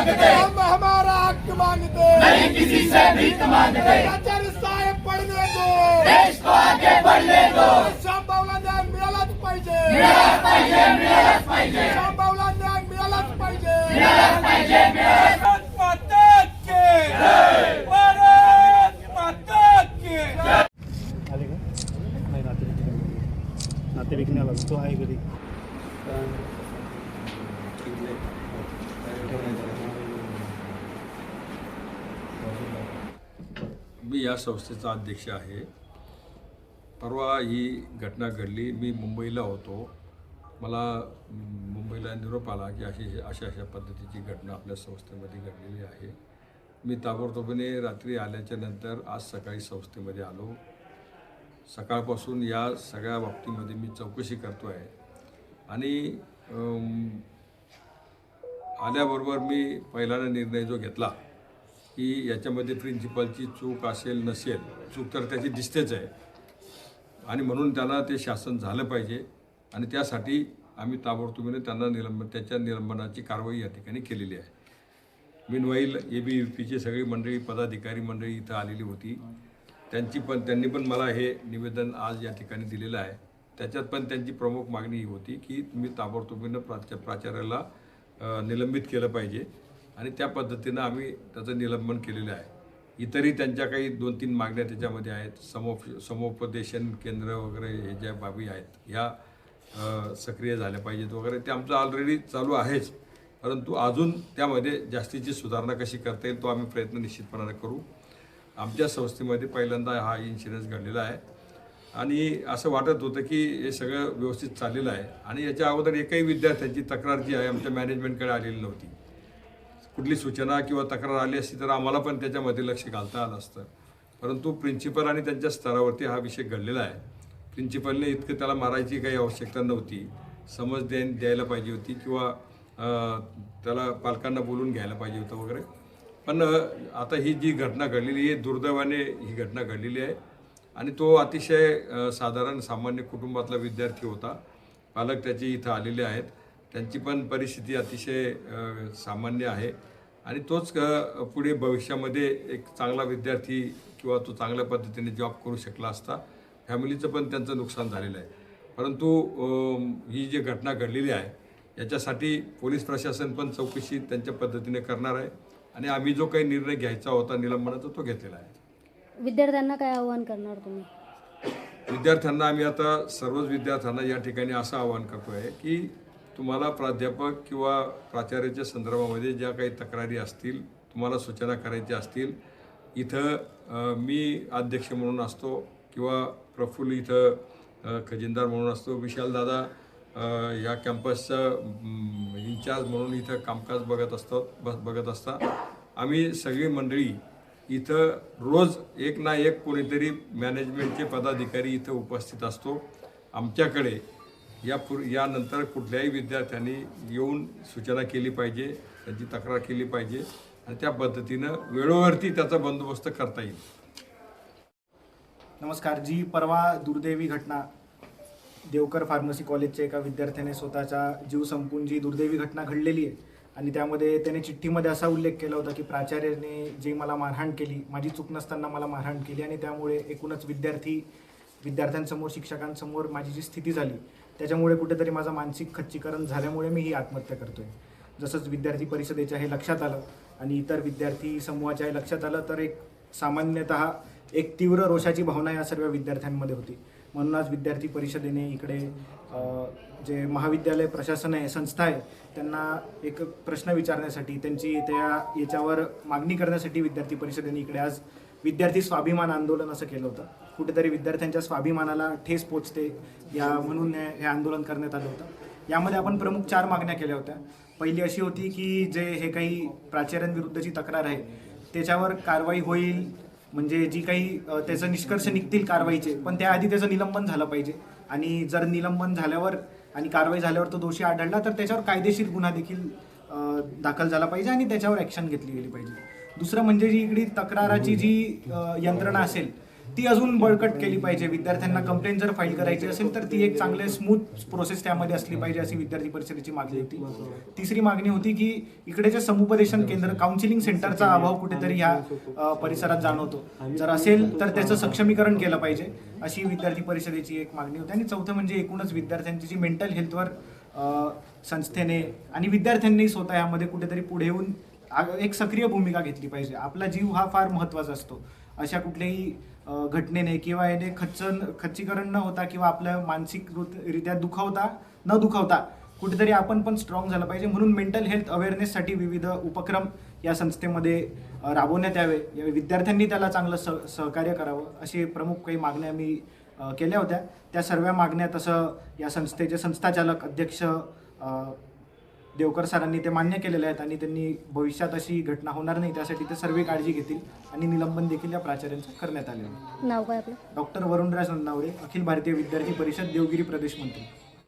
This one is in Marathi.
मांगते, हम हमारा हक मांगते, नहीं किसी से भीख मांगते। प्राचार्य साहेब पढ़ने दो, देश को आगे बढ़ने दो। शामबावला न्याय मिळालाच पाहिजे, मिळालंच पाहिजे, मिळालंच पाहिजे, शामबावला न्याय मिळालाच पाहिजे. मिळालंच पाहिजे, मिळालंच भारत माता की जय, भारत माता की जय. आले का नाही नातेवाईक नाही आला तो आहे घरी मी या संस्थेचा अध्यक्ष आहे. परवा ही घटना घडली. मी मुंबईला होतो. मला मुंबईला निरोप आला की अशा पद्धतीची घटना आपल्या संस्थेमध्ये घडलेली आहे. मी ताबडतोबीने रात्री आल्याच्या नंतर आज सकाळी संस्थेमध्ये आलो. सकाळपासून या सगळ्या बाबतीमध्ये मी चौकशी करतो आहे आणि आल्याबरोबर मी पहिल्यांदा निर्णय जो घेतला की याच्यामध्ये प्रिन्सिपलची चूक असेल नसेल, चूक तर त्याची दिसतेच आहे आणि म्हणून त्याला ते शासन झालं पाहिजे आणि त्यासाठी आम्ही ताबडतोबीने त्यांना त्याच्या निलंबनाची कारवाई या ठिकाणी केलेली आहे. मीनवाईल ABVPची सगळी मंडळी, पदाधिकारी मंडळी इथं आलेली होती. त्यांनी पण मला हे निवेदन आज या ठिकाणी दिलेलं आहे. त्याच्यात पण त्यांची प्रमुख मागणी ही होती की तुम्ही ताबडतोबीनं प्राचार्याला निलंबित केलं पाहिजे आणि त्या पद्धतीनं आम्ही त्याचं निलंबन केलेलं आहे. इतरही त्यांच्या काही 2-3 मागण्या त्याच्यामध्ये आहेत. समुपदेशन केंद्र वगैरे हे ज्या बाबी आहेत ह्या सक्रिय झाल्या पाहिजेत वगैरे, ते आमचं ऑलरेडी चालू आहेच. परंतु अजून त्यामध्ये जास्तीची सुधारणा कशी करता येईल तो आम्ही प्रयत्न निश्चितपणाने करू. आमच्या संस्थेमध्ये पहिल्यांदा हा इन्सिडेन्स घडलेला आहे आणि असं वाटत होतं की हे सगळं व्यवस्थित चाललेलं आहे आणि याच्या अगोदर एकही विद्यार्थ्यांची तक्रार जी आहे आमच्या मॅनेजमेंटकडे आलेली नव्हती. कुठली सूचना किंवा तक्रार आली असती तर आम्हाला पण त्याच्यामध्ये लक्ष घालता आलं असतं. परंतु प्रिन्सिपल आणि त्यांच्या स्तरावरती हा विषय घडलेला आहे. प्रिन्सिपलने इतकं त्याला मारायची काही आवश्यकता नव्हती. समज द्यायला पाहिजे होती किंवा त्याला पालकांना बोलून घ्यायला पाहिजे होतं वगैरे. पण आता ही जी घटना घडलेली आहे, दुर्दैवाने ही घटना घडलेली आहे आणि तो अतिशय साधारण सामान्य कुटुंबातला विद्यार्थी होता. पालक त्याचे इथं आलेले आहेत. त्यांची पण परिस्थिती अतिशय सामान्य आहे आणि तोच पुढे भविष्यामध्ये एक चांगला विद्यार्थी किंवा तो चांगल्या पद्धतीने जॉब करू शकला असता. फॅमिलीचं पण त्यांचं नुकसान झालेलं आहे. परंतु ही जी घटना घडलेली आहे याच्यासाठी पोलीस प्रशासन पण चौकशी त्यांच्या पद्धतीने करणार आहे आणि आम्ही जो काही निर्णय घ्यायचा होता निलंबनाचा तो घेतलेला आहे. विद्यार्थ्यांना काय आव्हान करणार तुम्ही? विद्यार्थ्यांना आम्ही आता सर्वच विद्यार्थ्यांना या ठिकाणी असं आवाहन करतो आहे की तुम्हाला प्राध्यापक किंवा प्राचार्याच्या संदर्भामध्ये ज्या काही तक्रारी असतील, तुम्हाला सूचना करायच्या असतील, इथं मी अध्यक्ष म्हणून असतो किंवा प्रफुल्ल इथं खजिनदार म्हणून असतो, विशालदादा या कॅम्पसचं इन्चार्ज म्हणून इथं कामकाज बघत असता. आम्ही सगळी मंडळी इथं रोज एक ना एक कोणीतरी मॅनेजमेंटचे पदाधिकारी इथं उपस्थित असतो. आमच्याकडे यानंतर कुठल्याही विद्यार्थ्यांनी येऊन सूचना केली पाहिजे, त्यांची तक्रार केली पाहिजे आणि त्या पद्धतीनं वेळोवरती त्याचा बंदोबस्त करता येईल. नमस्कार. जी परवा दुर्दैवी घटना देवकर फार्मसी कॉलेजच्या एका विद्यार्थ्याने स्वतःचा जीव संपवून जी दुर्दैवी घटना घडलेली आहे आणि त्यामध्ये त्याने चिठ्ठीमध्ये असा उल्लेख केला होता की प्राचार्याने जी मला मारहाण केली, माझी चूक नसताना मला मारहाण केली आणि त्यामुळे एकूणच विद्यार्थ्यांसमोर, शिक्षकांसमोर माझी जी स्थिती झाली त्याच्यामुळे कुठेतरी माझं मानसिक खच्चीकरण झाल्यामुळे मी ही आत्महत्या करतोय. जसंच विद्यार्थी परिषदेच्या हे लक्षात आलं आणि इतर विद्यार्थी समूहाच्या हे लक्षात आलं तर एक सामान्यतः एक तीव्र रोषाची भावना या सर्व विद्यार्थ्यांमध्ये होती. म्हणून आज विद्यार्थी परिषदेने इकडे जे महाविद्यालय प्रशासन आहे, संस्था आहे, त्यांना एक प्रश्न विचारण्यासाठी, त्यांची याच्यावर मागणी करण्यासाठी विद्यार्थी परिषदेने इकडे आज विद्यार्थी स्वाभिमान आंदोलन असं केलं होतं. कुठेतरी विद्यार्थ्यांच्या स्वाभिमानाला ठेस पोचते या म्हणून हे आंदोलन करण्यात आलं होतं. यामध्ये आपण प्रमुख 4 मागण्या केल्या होत्या. पहिली अशी होती की जे हे काही प्राचार्यांविरुद्धची तक्रार आहे त्याच्यावर कारवाई होईल, म्हणजे जी काही त्याचं निष्कर्ष निघतील कारवाईचे, पण त्याआधी त्याचं निलंबन झालं पाहिजे आणि जर निलंबन झाल्यावर आणि कारवाई झाल्यावर तो दोषी आढळला तर त्याच्यावर कायदेशीर गुन्हा देखील दाखल झाला पाहिजे आणि त्याच्यावर ॲक्शन घेतली गेली पाहिजे. दुसरं म्हणजे जी इकडे तक्राराची जी यंत्रणा असेल ती अजून बळकट केली पाहिजे. विद्यार्थ्यांना कंप्लेंट जर फाईल करायची असेल तर ती एक चांगले स्मूथ प्रोसेस त्यामध्ये असली पाहिजे, अशी विद्यार्थी परिषदेची मागणी होती. तिसरी मागणी होती की इकडेचे समुपदेशन केंद्र, काउन्सिलिंग सेंटरचा अभाव कुठेतरी ह्या परिसरात जाणवतो. जर असेल तर त्याचं सक्षमीकरण केलं पाहिजे, अशी विद्यार्थी परिषदेची एक मागणी होती. आणि चौथं म्हणजे एकूणच विद्यार्थ्यांची जी मेंटल हेल्थवर संस्थेने आणि विद्यार्थ्यांनी स्वतः यामध्ये कुठेतरी पुढे येऊन एक सक्रिय भूमिका घेतली पाहिजे. आपला जीव हा फार महत्त्वाचा असतो. अशा कुठल्याही घटनेने किंवा याने खच्चीकरण न होता किंवा आपल्या मानसिकरित्या न दुखावता कुठेतरी आपण पण स्ट्रॉंग झालं पाहिजे. म्हणून मेंटल हेल्थ अवेअरनेससाठी विविध उपक्रम या संस्थेमध्ये राबवण्यात यावे. विद्यार्थ्यांनी त्याला चांगलं सहकार्य करावं, अशी प्रमुख काही मागण्या आम्ही केल्या होत्या. त्या सर्व मागण्या तसं या संस्थेचे संस्थाचालक अध्यक्ष देवकर सरांनी ते मान्य केलेले आहेत आणि त्यांनी भविष्यात अशी घटना होणार नाही त्यासाठी ते सर्व काळजी घेतील आणि निलंबन देखील या प्राचार्यांचं करण्यात आले आहे. नाव काय आपलं? डॉक्टर वरुणराज नन्नावरे, अखिल भारतीय विद्यार्थी परिषद, देवगिरी प्रदेश मंत्री.